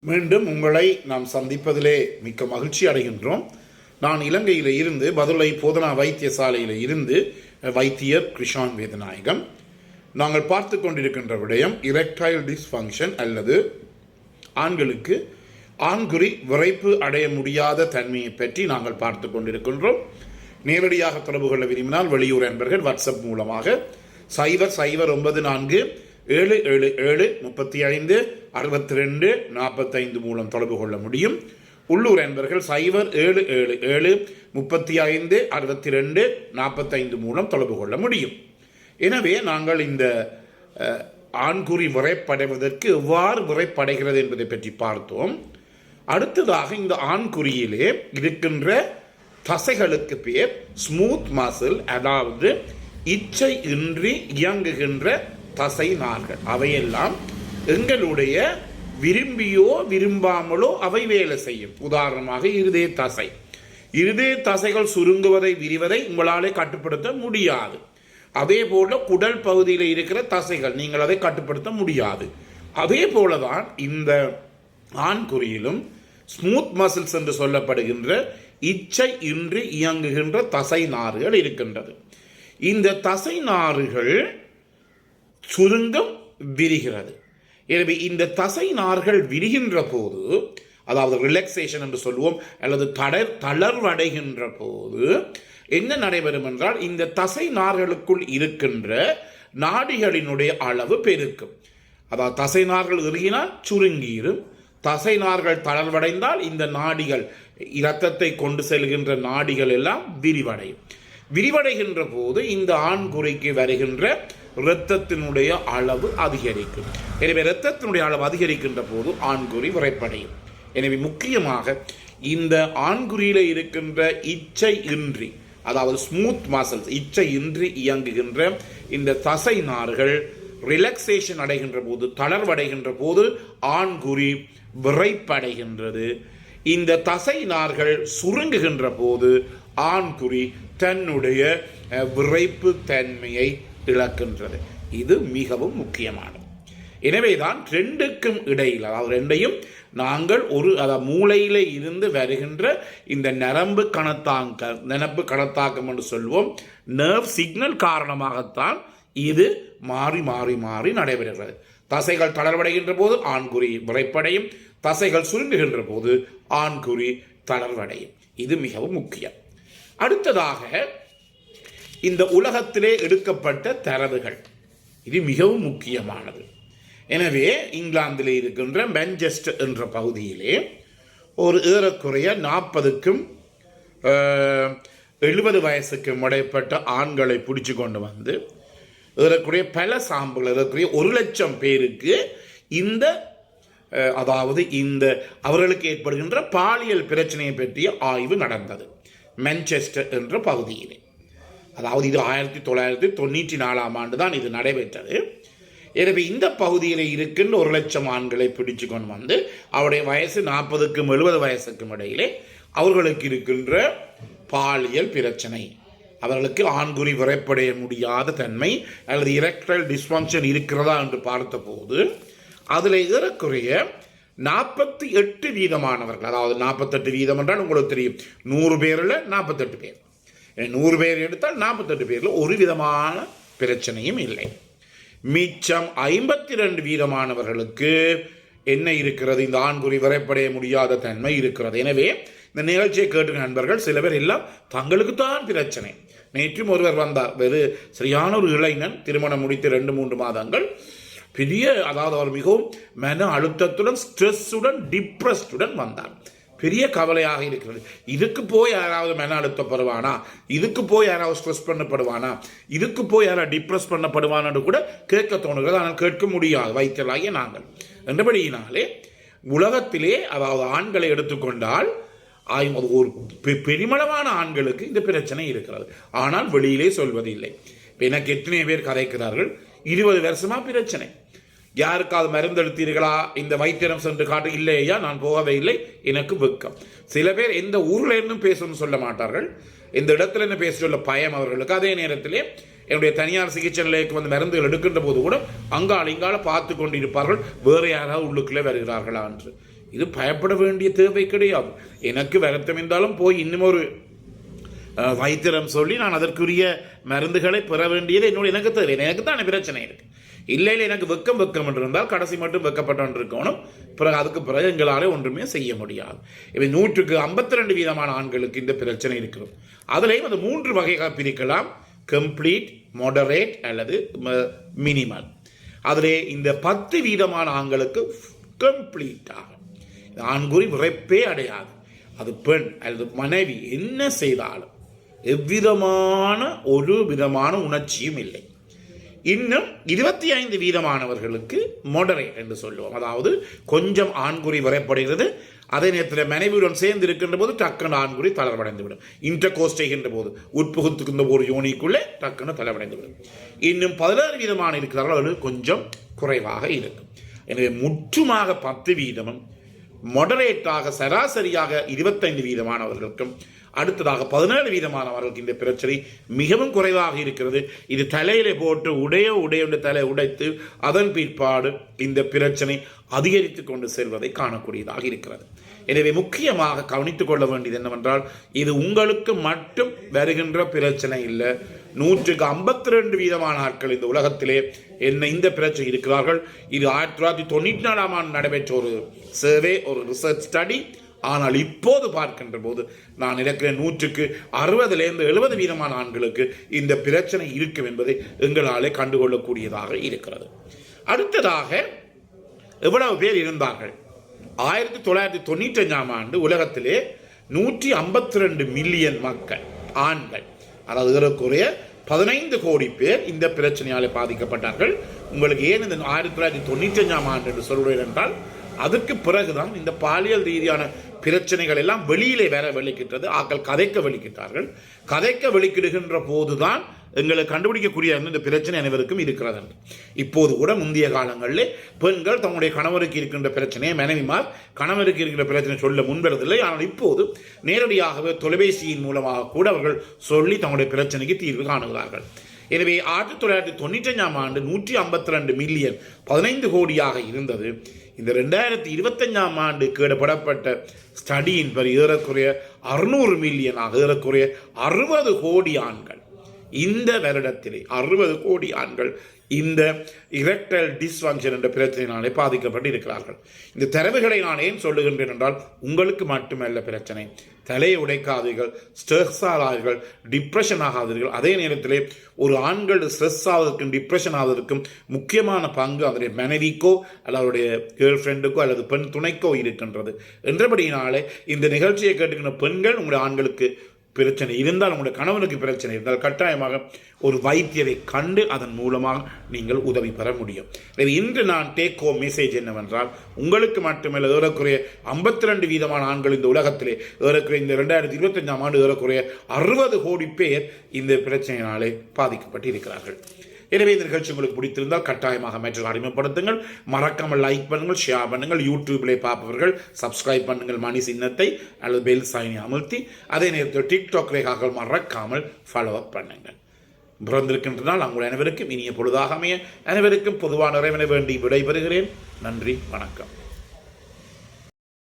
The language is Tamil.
மீண்டும் உங்களை நாம் சந்திப்பதிலே மிக்க மகிழ்ச்சி அடைகின்றோம். நான் இலங்கையில் இருந்து பதுளை போதனா வைத்தியசாலையில் இருந்து வைத்தியர் கிருஷான் வேதநாயகம். நாங்கள் பார்த்து கொண்டிருக்கின்ற விடயம் இரெக்டைல் டிஸ்ஃபங்க்ஷன் அல்லது ஆண்களுக்கு ஆண்குறி விரைப்பு அடைய முடியாத தன்மையை பற்றி நாங்கள் பார்த்து கொண்டிருக்கின்றோம். நேரடியாக தொடர்பு கொள்ள விரும்பினால் வெளியூர் என்பர்கள் வாட்ஸ்அப் மூலமாக 0094 777356245 மூலம் தொடர்பு கொள்ள முடியும். உள்ளூர் என்பர்கள் 0777356245 மூலம் தொடர்பு கொள்ள முடியும். எனவே நாங்கள் இந்த ஆண்குறி விரைப்படைவதற்கு எவ்வாறு விரைப்படைகிறது என்பதை பற்றி பார்த்தோம். அடுத்ததாக இந்த ஆண்குறியிலே இருக்கின்ற தசைகளுக்கு பேர் ஸ்மூத் மசில், அதாவது இச்சை இன்றி இயங்குகின்ற தசை நார்கள். அவையெல்லாம் எங்களுடைய விரும்பியோ விரும்பாமலோ அவை வேலை செய்யும். உதாரணமாக இருதய தசை. இருதய தசைகள் சுருங்குவதை விரிவதை உங்களாலே கட்டுப்படுத்த முடியாது. அதே போல குடல் பகுதியில் இருக்கிற தசைகள் நீங்கள் அதை கட்டுப்படுத்த முடியாது. அதே போலதான் இந்த ஆண்குறியிலும் ஸ்மூத் மசில்ஸ் என்று சொல்லப்படுகின்ற இச்சை இன்றி இயங்குகின்ற தசை நார்கள் இருக்கின்றது. இந்த தசை நார்கள் சுருங்கம் விரிகிறது. எனவே இந்த தசை நார்கள் விரிகின்ற போது, அதாவது ரிலாக்ஸேஷன் என்று சொல்லுவோம், அல்லது தளர்வடைகின்ற போது என்ன நடைபெறும் என்றால், இந்த தசை நார்களுக்குள் இருக்கின்ற நாடிகளினுடைய அளவு பெருக்கும். அதாவது தசை நார்கள் இறுகினால் சுருங்கிடும், தசை நார்கள் தளர்வடைந்தால் இந்த நாடிகள், இரத்தத்தை கொண்டு செல்கின்ற நாடிகள் எல்லாம் விரிவடையும். விரிவடைகின்ற போது இந்த ஆண்குறிக்கு வருகின்ற இரத்தத்தினுடைய அளவு அதிகரிக்கும். எனவே இரத்தத்தினுடைய அளவு அதிகரிக்கின்ற போது ஆண்குறி விரைப்படையும். எனவே முக்கியமாக இந்த ஆண்குறியில இருக்கின்ற இச்சை இன்றி, அதாவது ஸ்மூத் மசில்ஸ், இச்சை இன்றி இயங்குகின்ற இந்த தசை நார்கள் ரிலாக்ஸேஷன் அடைகின்ற போது, தளர்வடைகின்ற போது ஆண்குறி விரைப்படைகின்றது. இந்த தசை நார்கள் சுருங்குகின்ற போது ஆண்குறி தன்னுடைய விரைப்பு தன்மையை இழக்கின்றது. இது மிகவும் முக்கியமானது. எனவேதான் ரெண்டுக்கும் இடையில், அதாவது ரெண்டையும் நாங்கள் மூளையில இருந்து வருகின்ற இந்த நரம்பு கணத்தாக்கம் என்று சொல்வோம், நர்வ் சிக்னல் காரணமாகத்தான் இது மாறி மாறி மாறி நடைபெறுகிறது. தசைகள் தளர்வடைகின்ற போது ஆண்குறி விரைப்படையும், தசைகள் சுருங்குகின்ற போது ஆண்குறி தளர்வடையும். இது மிகவும் முக்கியம். அடுத்ததாக இந்த உலகத்திலே எடுக்கப்பட்ட தரவுகள், இது மிகவும் முக்கியமானது. எனவே இங்கிலாந்திலே இருக்கின்ற மான்செஸ்டர் என்ற பகுதியிலே ஒரு ஏறக்குறைய 40க்கும் 70 வயசுக்கும் இடைப்பட்ட ஆண்களை பிடிச்சு கொண்டு வந்து ஏறக்குறைய பல சாம்பிள், ஏறக்குறைய 1,00,000 பேருக்கு இந்த அவர்களுக்கு ஏற்படுகின்ற பாலியல் பிரச்சனையை பற்றிய ஆய்வு நடந்தது மான்செஸ்டர் என்ற பகுதியிலே. அதாவது இது 1994 தான் இது நடைபெற்றது. எனவே இந்த பகுதியில் இருக்கின்ற 1,00,000 ஆண்களை பிடிச்சு கொண்டு வந்து அவருடைய வயசு 40க்கும் 70 வயசுக்கும் இடையிலே அவர்களுக்கு இருக்கின்ற பாலியல் பிரச்சனை, அவர்களுக்கு ஆண்குறி விரைப்படைய முடியாத தன்மை அல்லது இரெக்டைல் டிஸ்ஃபங்க்ஷன் இருக்கிறதா என்று பார்த்த போது அதில் ஏறக்குறைய 48% அதாவது 48% என்றால் உங்களுக்கு தெரியும், 100 பேரில் 48 பேர், 100 பேர் எடுத்தால் 48 பேரில் ஒரு விதமான பிரச்சனையும் இல்லை. மிச்சம் 52% என்ன இருக்கிறது, இந்த ஆண்குறி விரைப்படைய முடியாத தன்மை இருக்கிறது. எனவே இந்த நிகழ்ச்சியை கேட்டு நண்பர்கள் சில பேர் எல்லாம் தங்களுக்கு தான் பிரச்சனை. நேற்றும் ஒருவர் வந்தார், சரியான ஒரு இளைஞன், திருமணம் முடித்து 2-3 மாதங்கள், அதாவது அவர் மிகவும் மன அழுத்தத்துடன், ஸ்ட்ரெஸ்ஸுடன், டிப்ரெஸ்டுடன் வந்தார். பெரிய கவலையாக இருக்கிறது. இதுக்கு போய் யாராவது மன அழுத்தப்படுவானா, இதுக்கு போய் யாராவது ஸ்ட்ரெஸ் பண்ணப்படுவானா, இதுக்கு போய் யாராவது டிப்ரெஸ் பண்ணப்படுவான்னு கூட கேட்க தோணுகிறது. ஆனால் கேட்க முடியாது வைத்தியராகிய நாங்கள். என்றபடியினாலே உலகத்திலே, அதாவது ஆண்களை எடுத்துக்கொண்டால் ஒரு பெருமளவான ஆண்களுக்கு இந்த பிரச்சனை இருக்கிறது. ஆனால் வெளியிலே சொல்வதில்லை. எனக்கு எத்தனை பேர் கதைக்கிறார்கள், 20 வருஷமா பிரச்சனை, யாருக்காவது மருந்து எடுத்தீர்களா, இந்த வைத்தியம் சென்று காட்டு, இல்லையா நான் போகவே இல்லை, எனக்கு வெக்கம். சில பேர் எந்த ஊர்ல இருந்தும் பேசணும்னு சொல்ல மாட்டார்கள், இந்த இடத்துல இருந்து பேச சொல்ல பயம் அவர்களுக்கு. அதே நேரத்திலே என்னுடைய தனியார் சிகிச்சை நிலையத்துக்கு வந்து மருந்துகள் எடுக்கின்ற போது கூட அங்கால இங்கால பார்த்து கொண்டிருப்பார்கள், வேறு யாராவது உள்ளுக்குள்ளே வருகிறார்களா என்று. இது பயப்பட வேண்டிய தேவை கிடையாது. எனக்கு வருத்தம் இருந்தாலும் போய் இன்னும் ஒரு வைத்தியம் சொல்லி நான் அதற்குரிய மருந்துகளை பெற வேண்டியது என்னோட எனக்கு தேவை. எனக்கு தான் பிரச்சனை இருக்கு. இல்லை எனக்கு வெக்கம் என்று இருந்தால் கடைசி மட்டும் வெக்கப்பட்டு இருக்கணும். பிறகு அதுக்கு பிறகு எங்களால் ஒன்றுமே செய்ய முடியாது. இவை 152% ஆண்களுக்கு இந்த பிரச்சனை இருக்கிறது. அதுலேயும் அந்த 3 வகையாக பிரிக்கலாம்: கம்ப்ளீட், மாடரேட் அல்லது மினிமல். அதிலே இந்த 10% ஆண்களுக்கு கம்ப்ளீட்டாக ஆண்குறி விரைப்பே அடையாது. அது பெண் அல்லது மனைவி என்ன செய்தாலும் எவ்விதமான ஒரு விதமான உணர்ச்சியும் இல்லை. இன்னும் 25% மொடரேட் என்று சொல்லுவோம். அதாவது கொஞ்சம் ஆண்குறி வரைப்படுகிறது, அதே நேரத்தில் மனைவியுடன் சேர்ந்து இருக்கின்ற போது டக்குன்னு ஆண்குறி தளர்வடைந்து விடும். இன்டர்கோஸ்ட் செய்கின்ற போது உட்புகுத்துக்கின்ற ஒரு யோனிக்குள்ளே டக்குன்னு தளர்வடைந்து விடும். இன்னும் 16% இருக்கிறார்கள், அது கொஞ்சம் குறைவாக இருக்கும். எனவே முற்றுமாக 10%, மொடரேட்டாக சராசரியாக 25%, அடுத்ததாக 17% இந்த பிரச்சனை மிகவும் குறைவாக இருக்கிறது. இது தலையில போட்டு உடைய தலை உடைத்து அதன் பிற்பாடு இந்த பிரச்சனை அதிகரித்து கொண்டு செல்வதை காணக்கூடியதாக இருக்கிறது. எனவே முக்கியமாக கவனித்துக் கொள்ள வேண்டியது என்னவென்றால், இது உங்களுக்கு மட்டும் வருகின்ற பிரச்சனை இல்லை. 152% ஆட்கள் இந்த உலகத்திலே இந்த பிரச்சனை இருக்கிறார்கள். இது 1994 நடைபெற்ற ஒரு சர்வே, ஒரு ரிசர்ச் ஸ்டடி. ஆனால் இப்போது பார்க்கின்ற போது நான் நினைக்கிறேன் 160-70% ஆண்களுக்கு இந்த பிரச்சனை இருக்கும் என்பதை எங்களாலே கண்டுகொள்ளக்கூடியதாக இருக்கிறது. அடுத்ததாக எவ்வளவு பேர் இருந்தார்கள்? 1995 உலகத்திலே 152 மில்லியன் மக்கள், ஆண்கள், அதாவது ஏறக்குறைய 15 கோடி பேர் இந்த பிரச்சனையால் பாதிக்கப்பட்டார்கள். உங்களுக்கு ஏன் இந்த 1995 என்று சொல்கிறேன் என்றால், அதுக்கு பிறகுதான் இந்த பாலியல் ரீதியான பிரச்சனைகள் எல்லாம் வெளியிலே வேற வெளிக்கிட்டது. ஆக்கள் கதைக்க வெளிக்கிட்டார்கள். கதைக்க வெளிக்கிடுகின்ற போதுதான் எங்களுக்கு கண்டுபிடிக்கக்கூடிய இந்த பிரச்சனை அனைவருக்கும் இருக்கிறது. இப்போது கூட முந்தைய காலங்களிலே பெண்கள் தங்களுடைய கணவருக்கு இருக்கின்ற பிரச்சனையை மனைவிமார் கணவருக்கு இருக்கிற பிரச்சனை சொல்ல முன்வரதில்லை. ஆனால் இப்போது நேரடியாகவே தொலைபேசியின் மூலமாக கூட அவர்கள் சொல்லி தங்களுடைய பிரச்சனைக்கு தீர்வு காணுகிறார்கள். எனவே 1995 152 மில்லியன் 15 கோடியாக இருந்தது. இந்த 2025 கேடப்படப்பட்ட ஸ்டடியின் படி ஏறக்குறைய 600 மில்லியனாக, ஏறக்குறைய 60 கோடி ஆண்கள் இந்த வருடத்திலே 60 கோடி ஆண்கள் இந்த இரெக்டைல் டிஸ்ஃபங்க்ஷன் என்ற பிரச்சனையினாலே பாதிக்கப்பட்டு இருக்கிறார்கள். இந்த தரவுகளை நான் ஏன் சொல்லுகின்றேன் என்றால், உங்களுக்கு மட்டுமல்ல பிரச்சனை. தலையை உடைக்காதீர்கள், ஸ்ட்ரெஸ் ஆகாதீர்கள், டிப்ரெஷன் ஆகாதீர்கள். அதே நேரத்திலே ஒரு ஆண்கள் ஸ்ட்ரெஸ் ஆவதற்கும் டிப்ரெஷன் ஆவதற்கும் முக்கியமான பங்கு அதனுடைய மனைவிக்கோ அல்லது அவருடைய கேர்ள் ஃப்ரெண்டுக்கோ அல்லது பெண் துணைக்கோ இருக்கின்றது. என்றபடியினாலே இந்த நிகழ்ச்சியை கேட்டுக்கின்ற பெண்கள், உங்களுடைய ஆண்களுக்கு பிரச்சனை இருந்தால், உங்களுடைய கணவனுக்கு பிரச்சனை இருந்தால் கட்டாயமாக ஒரு வைத்தியரை கண்டு அதன் மூலமாக நீங்கள் உதவி பெற முடியும். இன்று நான் டேக் ஹோம் மெசேஜ் என்னவென்றால், உங்களுக்கு மட்டுமல்ல, ஏறக்குறைய 52% ஆண்கள் இந்த உலகத்திலே ஏறக்குறைய இந்த 2025 ஏறக்குறைய 60 கோடி பேர் இந்த பிரச்சனையினாலே பாதிக்கப்பட்டு இருக்கிறார்கள். எனவே இந்த நிகழ்ச்சி உங்களுக்கு பிடித்திருந்தால் கட்டாயமாக மற்றவர்கள் அறிமுகப்படுத்துங்கள். மறக்காமல் லைக் பண்ணுங்கள், ஷேர் பண்ணுங்கள். யூடியூப்ல பார்ப்பவர்கள் சப்ஸ்கிரைப் பண்ணுங்கள் மணி சின்னத்தை அல்லது பெல் சைனை அமுழ்த்தி. அதே நேரத்தில் டிக்டாக் ரேகாக்கள் மறக்காமல் ஃபாலோ அப் பண்ணுங்கள். பிறந்திருக்கின்ற நாள் உங்கள் அனைவருக்கும் இனிய பொழுதாக அமைய அனைவருக்கும் பொதுவான இறைவனை வேண்டி விடைபெறுகிறேன். நன்றி, வணக்கம்.